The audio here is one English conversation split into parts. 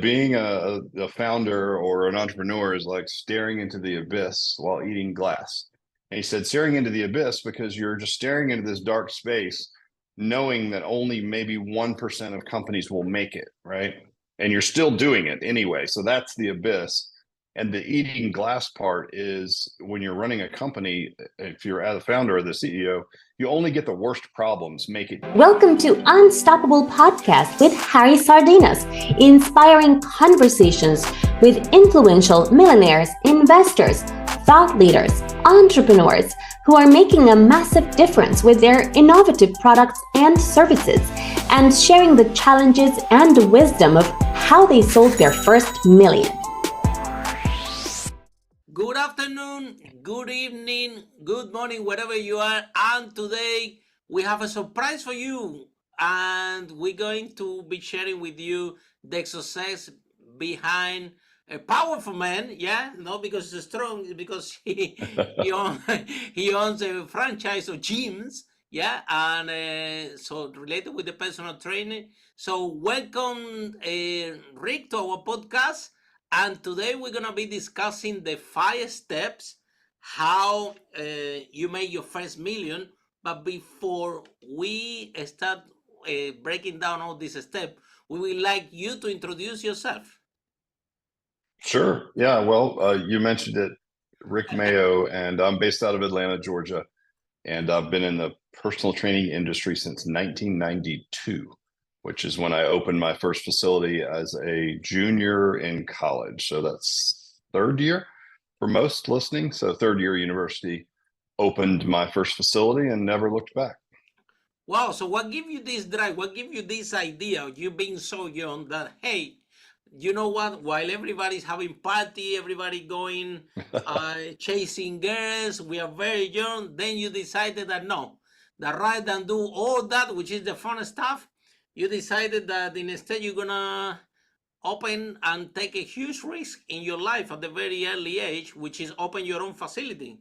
being a founder or an entrepreneur is like staring into the abyss while eating glass. And he said, staring into the abyss because you're just staring into this dark space, knowing that only maybe 1% of companies will make it, right? And you're still doing it anyway. So that's the abyss. And the eating glass part is when you're running a company, if you're the founder or the CEO, you only get the worst problems. Make it. Welcome to Unstoppable Podcast with Harry Sardinas, inspiring conversations with influential millionaires, investors, thought leaders, entrepreneurs who are making a massive difference with their innovative products and services, and sharing the challenges and the wisdom of how they sold their first million. Good afternoon, good evening, good morning, wherever you are. And today we have a surprise for you. And we're going to be sharing with you the success behind a powerful man. Yeah, not because he's strong, because he owns a franchise of gyms. Yeah, and so related with the personal training. So welcome, Rick, to our podcast. And today we're going to be discussing the 5 steps how you make your first million. But before we start breaking down all these steps, we would like you to introduce yourself. Sure. Yeah. Well, you mentioned it, Rick Mayo, and I'm based out of Atlanta, Georgia. And I've been in the personal training industry since 1992, which is when I opened my first facility as a junior in college. So that's third year for most listening. So third year university, opened my first facility and never looked back. Wow. So what give you this drive? What give you this idea of you being so young that, hey, you know what? While everybody's having party, everybody going chasing girls, we are very young. Then you decided that no, that rather than do all that, which is the fun stuff, you decided that instead you're gonna open and take a huge risk in your life at the very early age, which is open your own facility.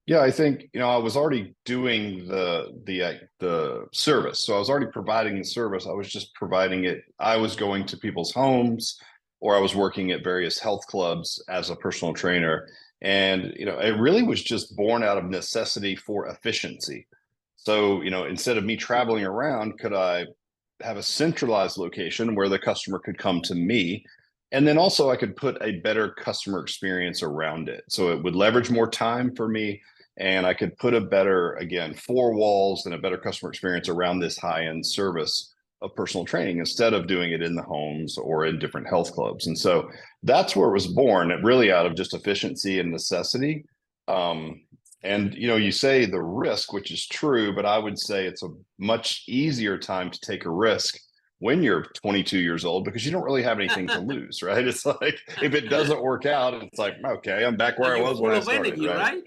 Yeah, I think, I was already doing the service. So I was already providing the service. I was just providing it. I was going to people's homes, or I was working at various health clubs as a personal trainer. And, it really was just born out of necessity for efficiency. So, instead of me traveling around, could I have a centralized location where the customer could come to me? And then also I could put a better customer experience around it. So it would leverage more time for me, and I could put a better, again, 4 walls and a better customer experience around this high-end service of personal training instead of doing it in the homes or in different health clubs. And so that's where it was born, really out of just efficiency and necessity. And you say the risk, which is true, but I would say it's a much easier time to take a risk when you're 22 years old, because you don't really have anything to lose, right? It's like, if it doesn't work out, it's like, okay, I'm back where I And you're was when full I of started, energy, right? right?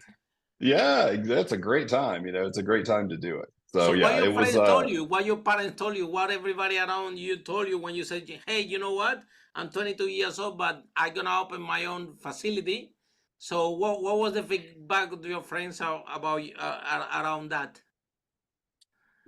Yeah, that's a great time. It's a great time to do it. So So what yeah, your it was friends told you, what your parents told you, what everybody around you told you when you said, hey, you know what? I'm 22 years old, but I'm going to open my own facility. So what was the feedback of your friends about around that?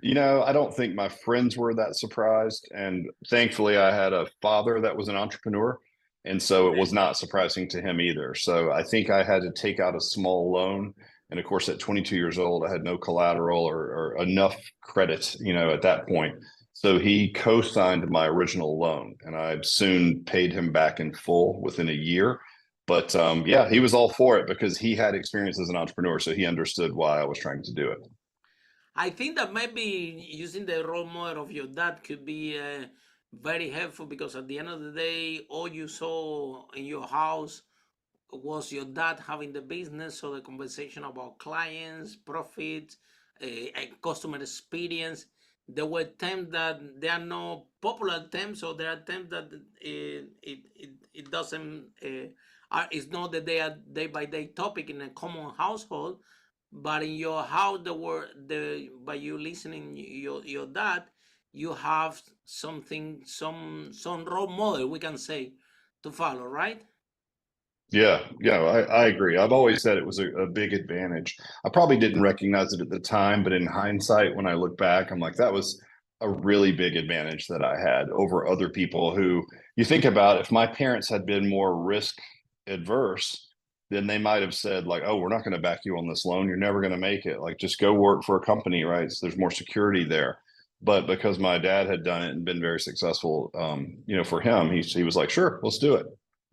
I don't think my friends were that surprised. And thankfully, I had a father that was an entrepreneur. And so it was Okay. not surprising to him either. So I think I had to take out a small loan. And of course, at 22 years old, I had no collateral or enough credit, at that point. So he co-signed my original loan, and I soon paid him back in full within a year. But yeah, he was all for it because he had experience as an entrepreneur. So he understood why I was trying to do it. I think that maybe using the role model of your dad could be very helpful, because at the end of the day, all you saw in your house was your dad having the business. So the conversation about clients, profits, and customer experience, there were terms that they are not popular terms, so there are terms that it doesn't, it's not that they are day by day topic in a common household. But in your house, by you listening your dad, you have something, some role model, we can say, to follow, right? Yeah, I agree. I've always said it was a big advantage. I probably didn't recognize it at the time, but in hindsight, when I look back, I'm like, that was a really big advantage that I had over other people who, you think about, if my parents had been more risk adverse, then they might have said like, oh, we're not going to back you on this loan. You're never going to make it. Like, just go work for a company, right? So there's more security there. But because my dad had done it and been very successful, for him, he was like, sure, let's do it.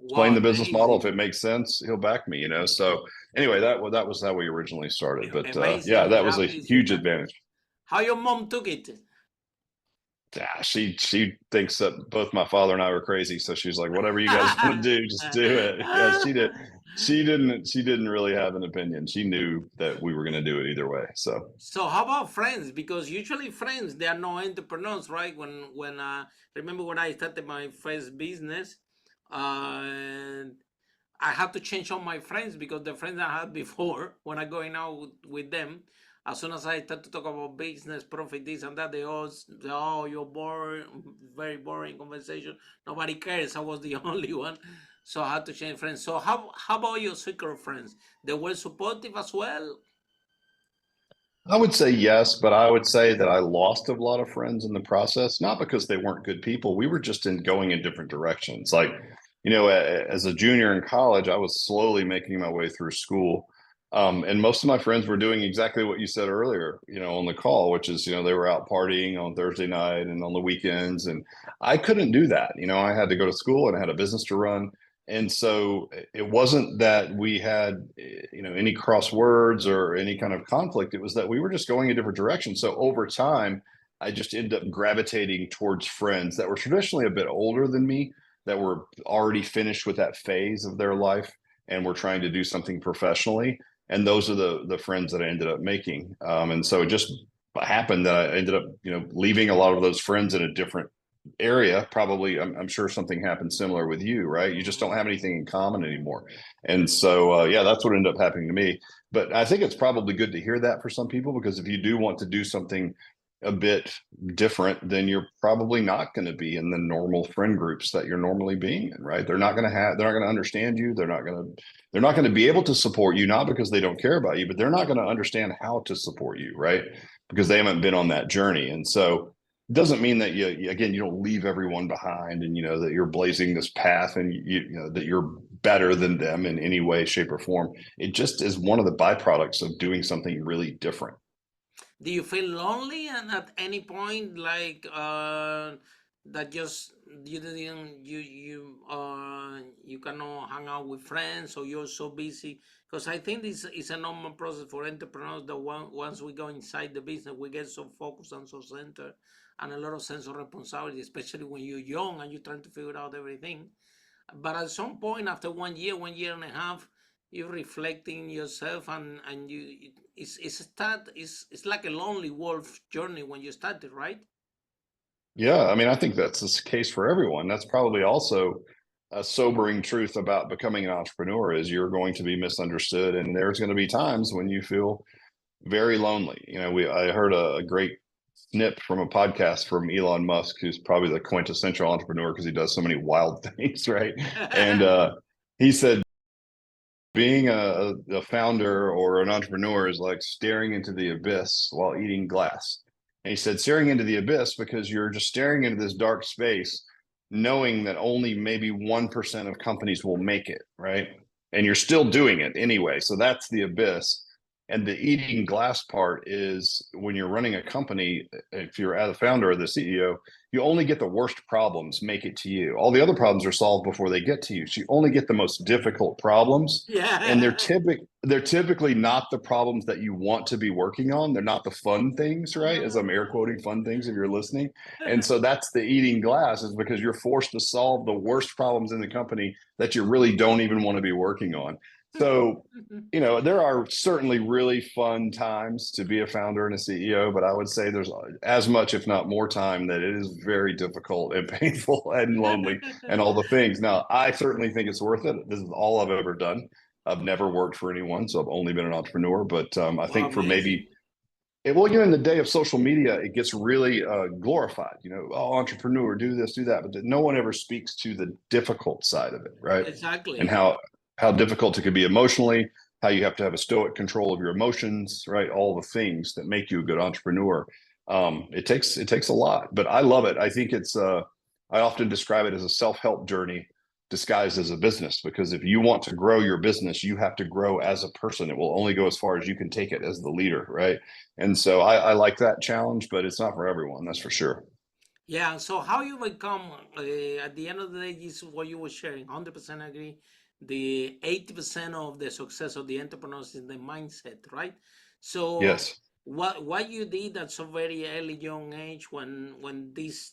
Explain Wow, the business model. If amazing. it makes sense, he'll back me, So anyway, that was how we originally started. But yeah, Amazing. that was a Happy. huge advantage. How your mom took it? Yeah, she thinks that both my father and I were crazy, so she's like, whatever you guys want to do, just do it. Yeah, she didn't really have an opinion. She knew that we were going to do it either way. So So how about friends? Because usually friends, they are no entrepreneurs, right? When remember when I started my first business, and I had to change all my friends because the friends I had before, when I going out with them, as soon as I start to talk about business, profit, this and that, oh, you're boring, very boring conversation. Nobody cares. I was the only one, so I had to change friends. So how about your circle of friends? They were supportive as well. I would say yes, but I would say that I lost a lot of friends in the process, not because they weren't good people. We were just going in different directions. Like, as a junior in college, I was slowly making my way through school. And most of my friends were doing exactly what you said earlier, on the call, which is, they were out partying on Thursday night and on the weekends. And I couldn't do that. I had to go to school and I had a business to run. And so it wasn't that we had, any cross words or any kind of conflict. It was that we were just going a different direction. So over time, I just ended up gravitating towards friends that were traditionally a bit older than me, that were already finished with that phase of their life and were trying to do something professionally. And those are the friends that I ended up making. And so it just happened that I ended up, leaving a lot of those friends in a different area. Probably, I'm sure something happened similar with you, right? You just don't have anything in common anymore. And so yeah, that's what ended up happening to me. But I think it's probably good to hear that for some people, because if you do want to do something a bit different, then you're probably not going to be in the normal friend groups that you're normally being in, right? They're not going to understand you. They're not going to be able to support you, not because they don't care about you, but they're not going to understand how to support you, right? Because they haven't been on that journey. And so doesn't mean that you don't leave everyone behind, and that you're blazing this path, and that you're better than them in any way, shape, or form. It just is one of the byproducts of doing something really different. Do you feel lonely and at any point like that just you didn't you cannot hang out with friends or you're so busy? Because I think this is a normal process for entrepreneurs that once we go inside the business, we get so focused and so centered and a lot of sense of responsibility, especially when you're young and you're trying to figure out everything. But at some point, after 1 year and a half, you're reflecting yourself, and it's like a lonely wolf journey when you started, right? Yeah, I mean, I think that's the case for everyone. That's probably also a sobering truth about becoming an entrepreneur, is you're going to be misunderstood, and there's going to be times when you feel very lonely. I heard a great snip from a podcast from Elon Musk, who's probably the quintessential entrepreneur because he does so many wild things, right? And he said, being a founder or an entrepreneur is like staring into the abyss while eating glass. And he said, staring into the abyss because you're just staring into this dark space, knowing that only maybe 1% of companies will make it, right? And you're still doing it anyway. So that's the abyss. And the eating glass part is when you're running a company, if you're a founder or the CEO, you only get the worst problems make it to you. All the other problems are solved before they get to you. So you only get the most difficult problems. And Yeah. they're typically not the problems that you want to be working on. They're not the fun things, right? As I'm air quoting fun things if you're listening. And so that's the eating glass, is because you're forced to solve the worst problems in the company that you really don't even want to be working on. So there are certainly really fun times to be a founder and a CEO, but I would say there's as much, if not more time, that it is very difficult and painful and lonely and all the things. Now, I certainly think it's worth it. This is all I've ever done. I've never worked for anyone, so I've only been an entrepreneur. But I Wow, think for amazing. maybe, in the day of social media, it gets really glorified. Oh, entrepreneur, do this, do that, but no one ever speaks to the difficult side of it, right? And Exactly. how difficult it can be emotionally, how you have to have a stoic control of your emotions, right? All the things that make you a good entrepreneur. It takes a lot, but I love it. I think I often describe it as a self-help journey disguised as a business, because if you want to grow your business, you have to grow as a person. It will only go as far as you can take it as the leader, right? And so I like that challenge, but it's not for everyone, that's for sure. Yeah, so how you become, at the end of the day, is what you were sharing, 100% agree. The 80% of the success of the entrepreneurs is the mindset, right? So Yes. what you did at so very early young age, when this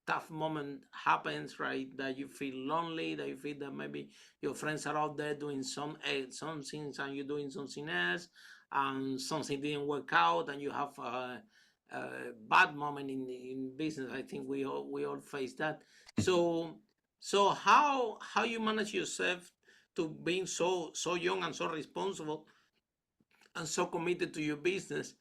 tough moment happens, right, that you feel lonely, that you feel that maybe your friends are out there doing some things and you're doing something else, and something didn't work out, and you have bad moment in business. I think we all face that. So how you manage yourself to being so young and so responsible and so committed to your business?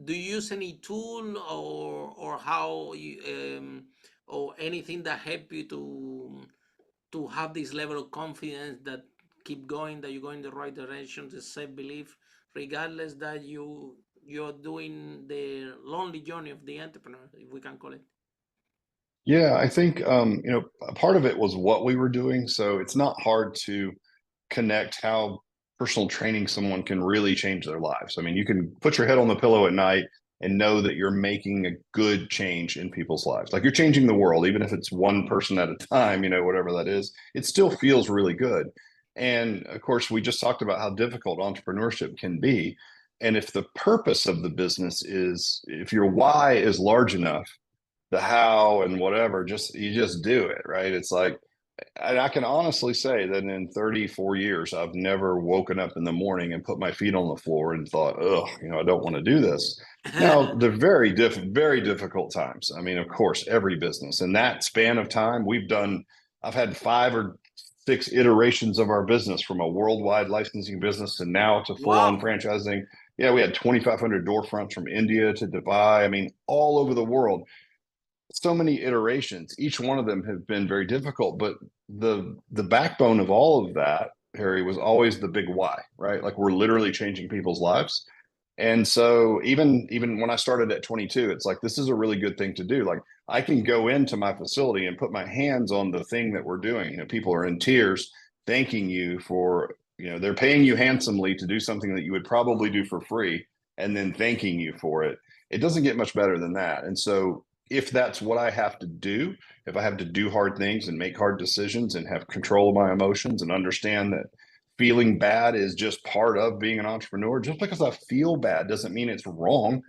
Do you use any tool or how you or anything that help you to have this level of confidence that keep going, that you go in the right direction, the self belief, regardless that you're doing the lonely journey of the entrepreneur, if we can call it? Yeah, I think a part of it was what we were doing. So it's not hard to connect how personal training someone can really change their lives. I mean, you can put your head on the pillow at night and know that you're making a good change in people's lives. Like you're changing the world, even if it's one person at a time, whatever that is, it still feels really good. And of course, we just talked about how difficult entrepreneurship can be. And if the purpose of the business is, if your why is large enough, the how and whatever, you just do it, right? It's like, and I can honestly say that in 34 years, I've never woken up in the morning and put my feet on the floor and thought, oh, I don't want to do this. Now, they're very difficult times. I mean, of course, every business in that span of time, I've had 5 or 6 iterations of our business, from a worldwide licensing business to now to full-on Wow. franchising. Yeah, we had 2,500 door fronts from India to Dubai. I mean, all over the world. So many iterations. Each one of them have been very difficult, but the backbone of all of that, Harry, was always the big why, right? Like we're literally changing people's lives. And so even when I started at 22, it's like, this is a really good thing to do. Like I can go into my facility and put my hands on the thing that we're doing. People are in tears thanking you for, they're paying you handsomely to do something that you would probably do for free, and then thanking you for it. It doesn't get much better than that. And so if that's what I have to do, if I have to do hard things and make hard decisions and have control of my emotions and understand that feeling bad is just part of being an entrepreneur, just because I feel bad doesn't mean it's wrong.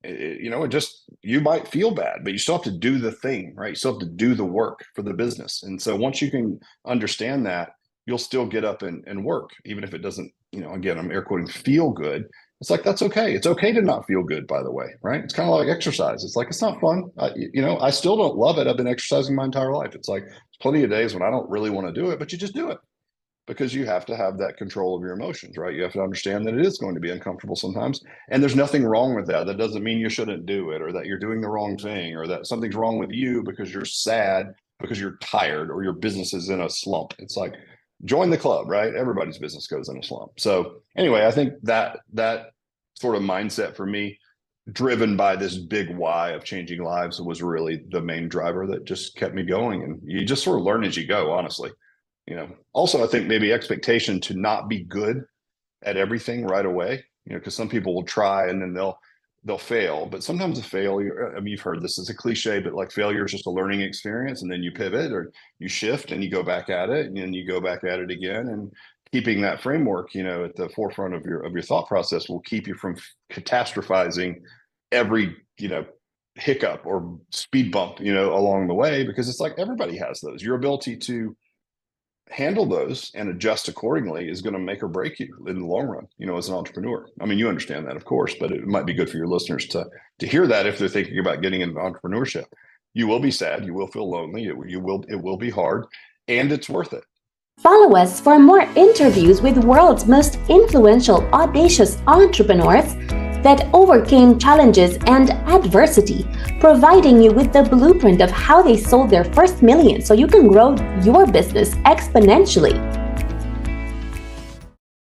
You might feel bad, but you still have to do the thing, right? You still have to do the work for the business. And so once you can understand that, you'll still get up and work, even if it doesn't, again, I'm air quoting, feel good. It's like, that's okay. It's okay to not feel good, by the way, right? It's kind of like exercise. It's like, it's not fun. I still don't love it. I've been exercising my entire life. It's like, there's plenty of days when I don't really want to do it, but you just do it, because you have to have that control of your emotions, right? You have to understand that it is going to be uncomfortable sometimes. And there's nothing wrong with that. That doesn't mean you shouldn't do it, or that you're doing the wrong thing, or that something's wrong with you because you're sad, because you're tired, or your business is in a slump. It's like, join the club, right? Everybody's business goes in a slump. So anyway, I think that sort of mindset for me, driven by this big why of changing lives, was really the main driver that just kept me going. And you just sort of learn as you go, honestly. Also, I think maybe expectation to not be good at everything right away, because some people will try and then they'll fail. But sometimes a failure, I mean, you've heard this as a cliche, but like failure is just a learning experience, and then you pivot or you shift and you go back at it, and then you go back at it again. And keeping that framework, at the forefront of your thought process will keep you from catastrophizing every, hiccup or speed bump, along the way, because it's like everybody has those. Your ability to handle those and adjust accordingly is going to make or break you in the long run, as an entrepreneur. I mean, you understand that, of course, but it might be good for your listeners to hear that if they're thinking about getting into entrepreneurship. You will be sad, you will feel lonely, it will be hard, and it's worth it. Follow us for more interviews with world's most influential, audacious entrepreneurs that overcame challenges and adversity, providing you with the blueprint of how they sold their first million so you can grow your business exponentially.